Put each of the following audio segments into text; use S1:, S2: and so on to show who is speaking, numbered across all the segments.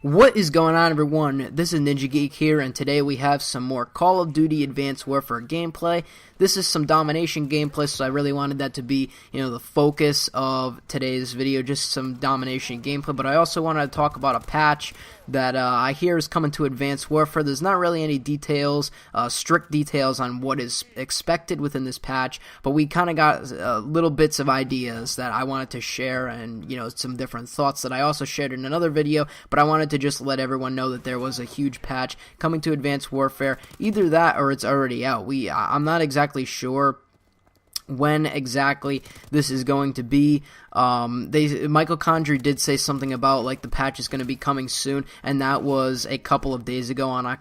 S1: What is going on, everyone? This is Ninja Geek here, and today we have some more Call of Duty Advanced Warfare gameplay. This is some Domination gameplay, so I really wanted that to be, the focus of today's video, just some Domination gameplay. But I also wanted to talk about a patch that I hear is coming to Advanced Warfare. There's not really any details, strict details on what is expected within this patch, but we kind of got little bits of ideas that I wanted to share, and some different thoughts that I also shared in another video. But I wanted to just let everyone know that there was a huge patch coming to Advanced Warfare. Either that or it's already out. I'm not exactly sure when exactly this is going to be. Michael Condrey did say something about like the patch is going to be coming soon, and that was a couple of days ago on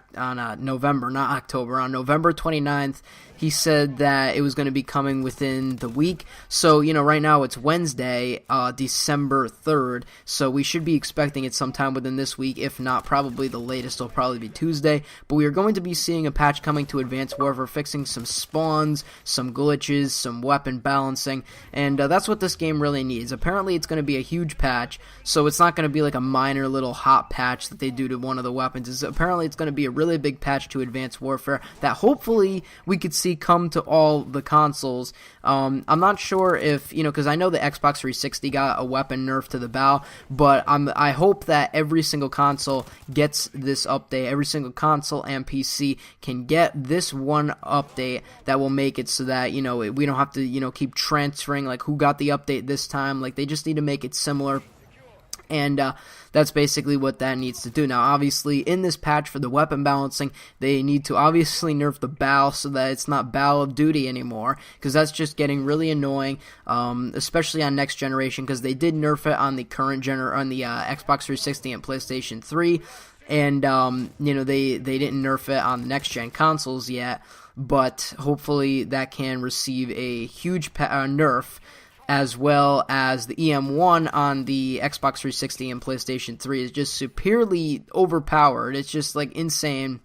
S1: November, not October, on November 29th. He said that it was going to be coming within the week. So, right now it's Wednesday, December 3rd, so we should be expecting it sometime within this week. If not, probably the latest will probably be Tuesday. But we are going to be seeing a patch coming to Advanced Warfare, fixing some spawns, some glitches, some weapon balancing, and that's what this game really needs. Apparently it's going to be a huge patch, so it's not going to be like a minor little hot patch that they do to one of the weapons. Apparently it's going to be a really big patch to Advanced Warfare that hopefully we could see come to all the consoles. I'm not sure if, because I know the Xbox 360 got a weapon nerf to the bow, but I hope that every single console gets this update. Every single console and PC can get this one update that will make it so that, we don't have to, keep transferring, like, who got the update this time. Like, they just need to make it similar. And that's basically what that needs to do. Now, obviously, in this patch for the weapon balancing, they need to obviously nerf the bow so that it's not Bow of Duty anymore, because that's just getting really annoying, especially on next generation, because they did nerf it on the current on the Xbox 360 and PlayStation 3, and they didn't nerf it on the next gen consoles yet, but hopefully that can receive a huge nerf, as well as the EM1 on the Xbox 360 and PlayStation 3 is just superiorly overpowered. It's just like insane.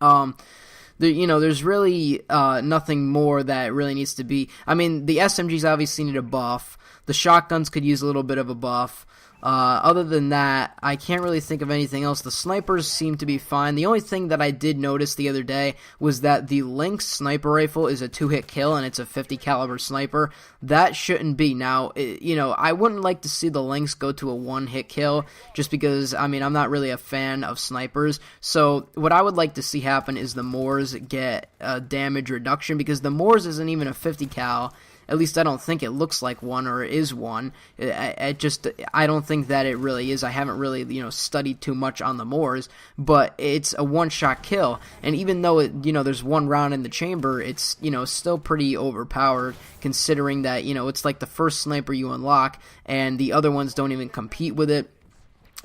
S1: There's really nothing more that really needs to be. I mean, the SMGs obviously need a buff. The shotguns could use a little bit of a buff. Other than that, I can't really think of anything else. The snipers seem to be fine. The only thing that I did notice the other day was that the Lynx sniper rifle is a 2-hit kill, and it's a 50 caliber sniper. That shouldn't be. Now, I wouldn't like to see the Lynx go to a 1-hit kill, just because, I'm not really a fan of snipers. So, what I would like to see happen is the Moors get a damage reduction, because the Moors isn't even a 50 cal. At least I don't think it looks like one, or is one. I don't think that it really is. I haven't really, studied too much on the Moors, but it's a one-shot kill. And even though there's one round in the chamber, it's, still pretty overpowered, considering that, it's like the first sniper you unlock, and the other ones don't even compete with it.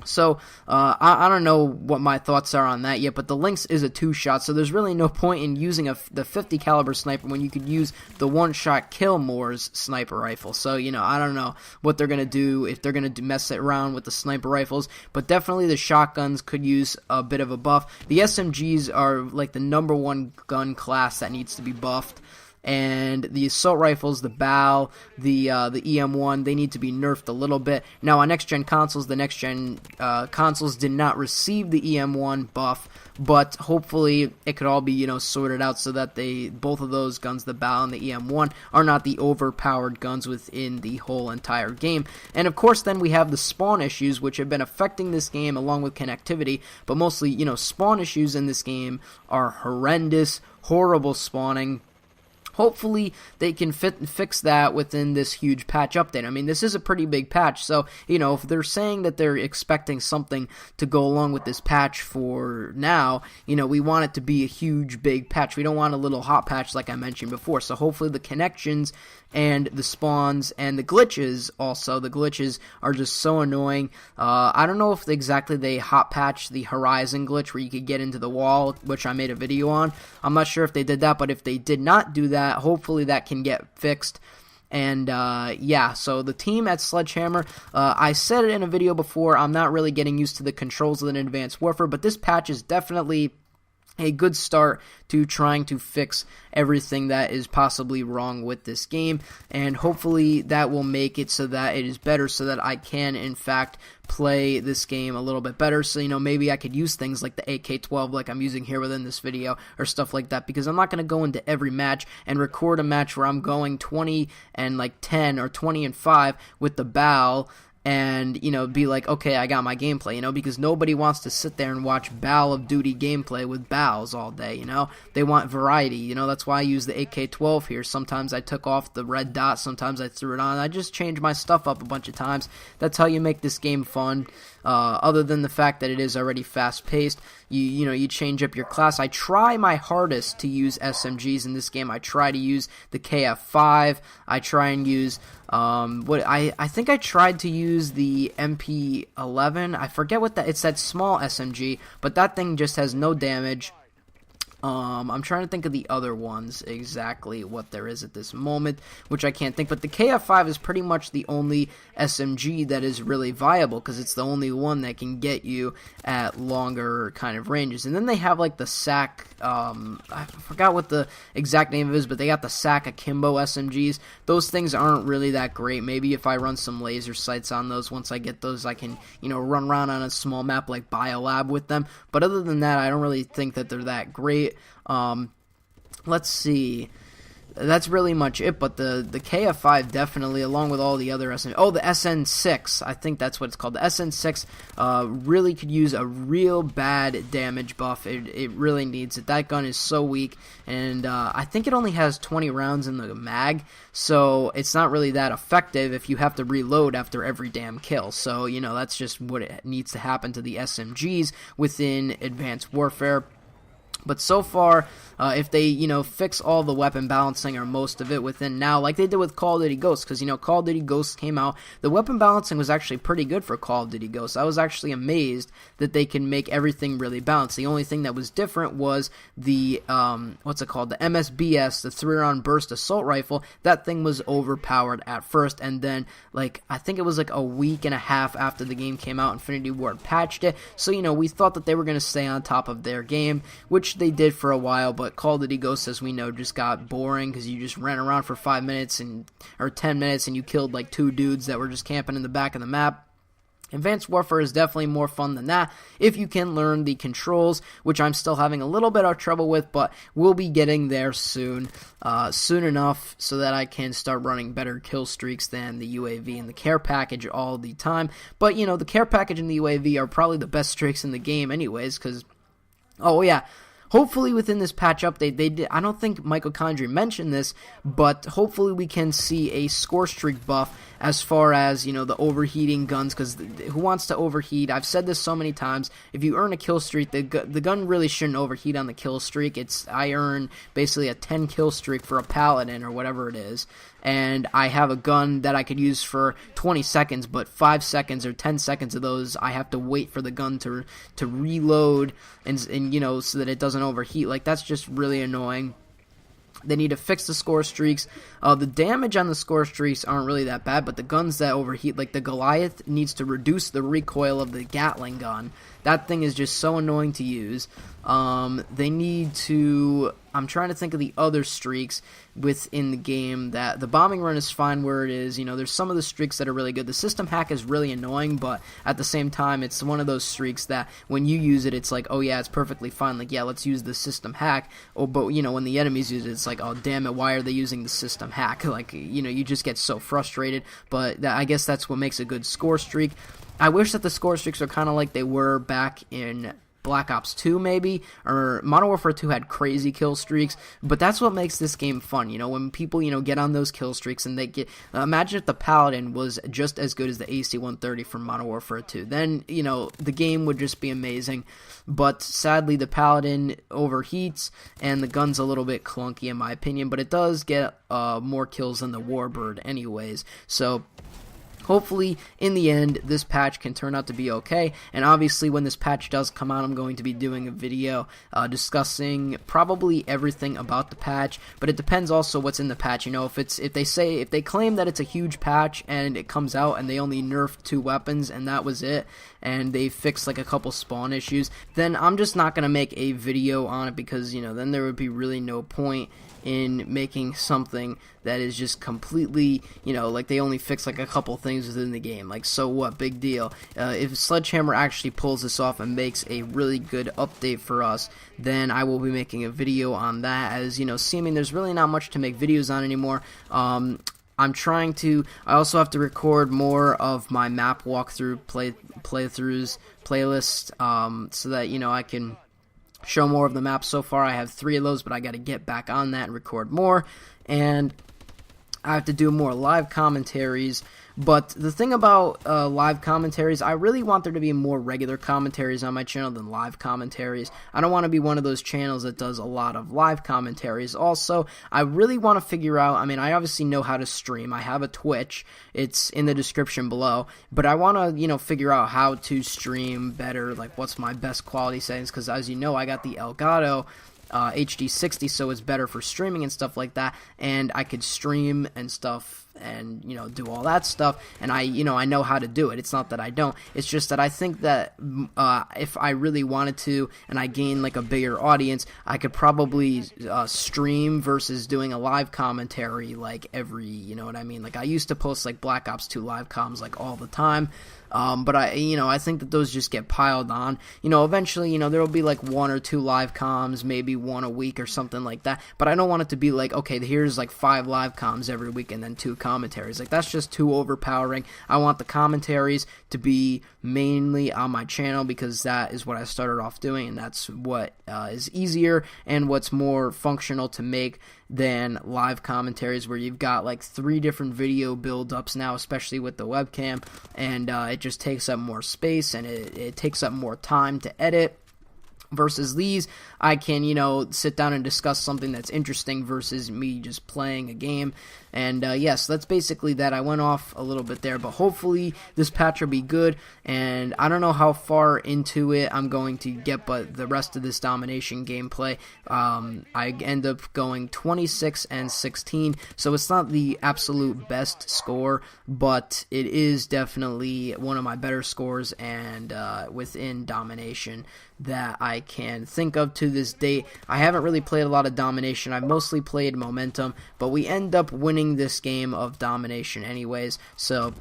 S1: So, I don't know what my thoughts are on that yet, but the Lynx is a 2-shot, so there's really no point in using the 50 caliber sniper when you could use the one-shot kill Moors sniper rifle. So, I don't know what they're going to do, if they're going to mess it around with the sniper rifles, but definitely the shotguns could use a bit of a buff. The SMGs are like the number one gun class that needs to be buffed. And the assault rifles, the bow, the EM1, they need to be nerfed a little bit. Now, on next-gen consoles, the next-gen consoles did not receive the EM1 buff, but hopefully it could all be, sorted out so that both of those guns, the bow and the EM1, are not the overpowered guns within the whole entire game. And, of course, then we have the spawn issues, which have been affecting this game along with connectivity, but mostly, spawn issues in this game are horrendous, horrible spawning. Hopefully, they can fix that within this huge patch update. This is a pretty big patch, so, if they're saying that they're expecting something to go along with this patch for now, we want it to be a huge, big patch. We don't want a little hot patch like I mentioned before, so hopefully the connections and the spawns and the glitches also. The glitches are just so annoying. I don't know if exactly they hot patched the Horizon glitch where you could get into the wall, which I made a video on. I'm not sure if they did that, but if they did not do that, hopefully that can get fixed. And yeah, so the team at Sledgehammer, I said it in a video before, I'm not really getting used to the controls of an Advanced Warfare, but this patch is definitely a good start to trying to fix everything that is possibly wrong with this game, and hopefully that will make it so that it is better, so that I can in fact play this game a little bit better. So maybe I could use things like the AK-12 like I'm using here within this video, or stuff like that, because I'm not going to go into every match and record a match where I'm going 20 and 10 or 20 and 5 with the BAL and be like, okay, I got my gameplay, because nobody wants to sit there and watch Ball of Duty gameplay with BALs all day. They want variety. That's why I use the AK-12 here. Sometimes I took off the red dot, sometimes I threw it on. I just changed my stuff up a bunch of times. That's how you make this game fun. Other than the fact that it is already fast-paced, you change up your class. I try my hardest to use SMGs in this game. I try to use the KF5. I try and use I think I tried to use the MP11. I forget what it's that small SMG, but that thing just has no damage. I'm trying to think of the other ones, exactly what there is at this moment, which I can't think, but the KF5 is pretty much the only SMG that is really viable, because it's the only one that can get you at longer kind of ranges. And then they have like the SAC, I forgot what the exact name of it is, but they got the SAC Akimbo SMGs. Those things aren't really that great. Maybe if I run some laser sights on those, once I get those, I can, run around on a small map like Biolab with them. But other than that, I don't really think that they're that great. Let's see. That's really much it, but the KF5 definitely, along with all the other the SN6, I think that's what it's called. The SN6 really could use a real bad damage buff. It really needs it. That gun is so weak, and I think it only has 20 rounds in the mag, so it's not really that effective if you have to reload after every damn kill. So, that's just what it needs to happen to the SMGs within Advanced Warfare. But so far, if they, fix all the weapon balancing or most of it within now, like they did with Call of Duty Ghosts, because, Call of Duty Ghosts came out, the weapon balancing was actually pretty good for Call of Duty Ghosts. I was actually amazed that they can make everything really balanced. The only thing that was different was the, what's it called, the MSBS, the 3-round burst assault rifle. That thing was overpowered at first, and then, I think it was a week and a half after the game came out, Infinity Ward patched it, so, we thought that they were going to stay on top of their game, which they did for a while, but Call of Duty Ghosts, as we know, just got boring because you just ran around for 5 minutes or 10 minutes and you killed 2 dudes that were just camping in the back of the map. Advanced Warfare is definitely more fun than that if you can learn the controls, which I'm still having a little bit of trouble with, but we'll be getting there soon enough so that I can start running better kill streaks than the UAV and the care package all the time. But, the care package and the UAV are probably the best streaks in the game anyways, because, oh yeah, hopefully within this patch update, they did. I don't think Michael Condrey mentioned this, but hopefully we can see a score streak buff as far as, the overheating guns, because who wants to overheat? I've said this so many times. If you earn a kill streak, the gun really shouldn't overheat on the kill streak. I earn basically a 10 kill streak for a Paladin or whatever it is, and I have a gun that I could use for 20 seconds, but 5 seconds or 10 seconds of those, I have to wait for the gun to reload and so that it doesn't overheat. That's just really annoying. They need to fix the score streaks. The damage on the score streaks aren't really that bad, but the guns that overheat, like the Goliath, needs to reduce the recoil of the Gatling gun. That thing is just so annoying to use. They need to... I'm trying to think of the other streaks within the game. That the bombing run is fine where it is. There's some of the streaks that are really good. The system hack is really annoying, but at the same time, it's one of those streaks that when you use it, it's like, oh yeah, it's perfectly fine. Yeah, let's use the system hack. Oh, but when the enemies use it, it's like, oh damn it, why are they using the system hack? You just get so frustrated. But I guess that's what makes a good score streak. I wish that the score streaks are kind of like they were back in Black Ops 2 maybe, or Modern Warfare 2 had crazy kill streaks, but that's what makes this game fun, when people, get on those kill streaks and they get, imagine if the Paladin was just as good as the AC-130 from Modern Warfare 2, then, the game would just be amazing, but sadly the Paladin overheats, and the gun's a little bit clunky in my opinion, but it does get more kills than the Warbird anyways, so... hopefully in the end this patch can turn out to be okay. And obviously when this patch does come out, I'm going to be doing a video discussing probably everything about the patch, but it depends also what's in the patch. You know, if they claim that it's a huge patch and it comes out and they only nerfed 2 weapons and that was it, and they fixed like a couple spawn issues, then I'm just not going to make a video on it, because, you know, then there would be really no point in making something that is just completely, you know, like they only fix like a couple things within the game. Like, so what? Big deal. If Sledgehammer actually pulls this off and makes a really good update for us, then I will be making a video on that. As you know, seeming there's really not much to make videos on anymore. I'm trying to. I also have to record more of my map walkthrough playthroughs playlist, so that, you know, I can show more of the maps. So far I have 3 of those, but I got to get back on that and record more, and I have to do more live commentaries. But the thing about live commentaries, I really want there to be more regular commentaries on my channel than live commentaries. I don't want to be one of those channels that does a lot of live commentaries. Also, I really want to figure out, I mean, I obviously know how to stream. I have a Twitch. It's in the description below. But I want to, you know, figure out how to stream better, like what's my best quality settings, because as you know, I got the Elgato HD 60, so it's better for streaming and stuff like that, and I could stream and stuff and, you know, do all that stuff, and I know how to do it. It's not that I don't, it's just that I think that if I really wanted to and I gain like a bigger audience, I could probably stream versus doing a live commentary like every, you know what I mean, like I used to post like Black Ops 2 live comms like all the time. But I think that those just get piled on. You know, eventually, you know, there will be like 1 or 2 live comms, maybe 1 a week or something like that. But I don't want it to be like, okay, here's like 5 live comms every week and then 2 commentaries. Like, that's just too overpowering. I want the commentaries to be mainly on my channel, because that is what I started off doing, and that's what is easier and what's more functional to make than live commentaries, where you've got like 3 different video build-ups now, especially with the webcam, and it just takes up more space, and it takes up more time to edit. Versus these, I can, you know, sit down and discuss something that's interesting versus me just playing a game. And yes, that's basically that. I went off a little bit there, but hopefully this patch will be good. And I don't know how far into it I'm going to get, but the rest of this Domination gameplay, I end up going 26-16. So it's not the absolute best score, but it is definitely one of my better scores, and within Domination that I can think of to this date. I haven't really played a lot of Domination. I've mostly played Momentum, but we end up winning this game of Domination anyways, so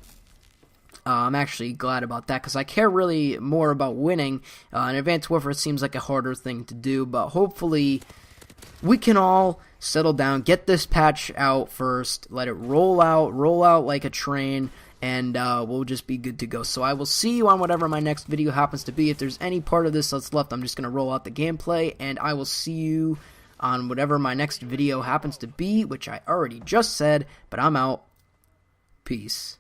S1: I'm actually glad about that, because I care really more about winning. In Advanced Warfare, it seems like a harder thing to do, but hopefully we can all settle down, get this patch out first, let it roll out like a train, and we'll just be good to go. So I will see you on whatever my next video happens to be. If there's any part of this that's left, I'm just going to roll out the gameplay, and I will see you on whatever my next video happens to be, which I already just said, but I'm out. Peace.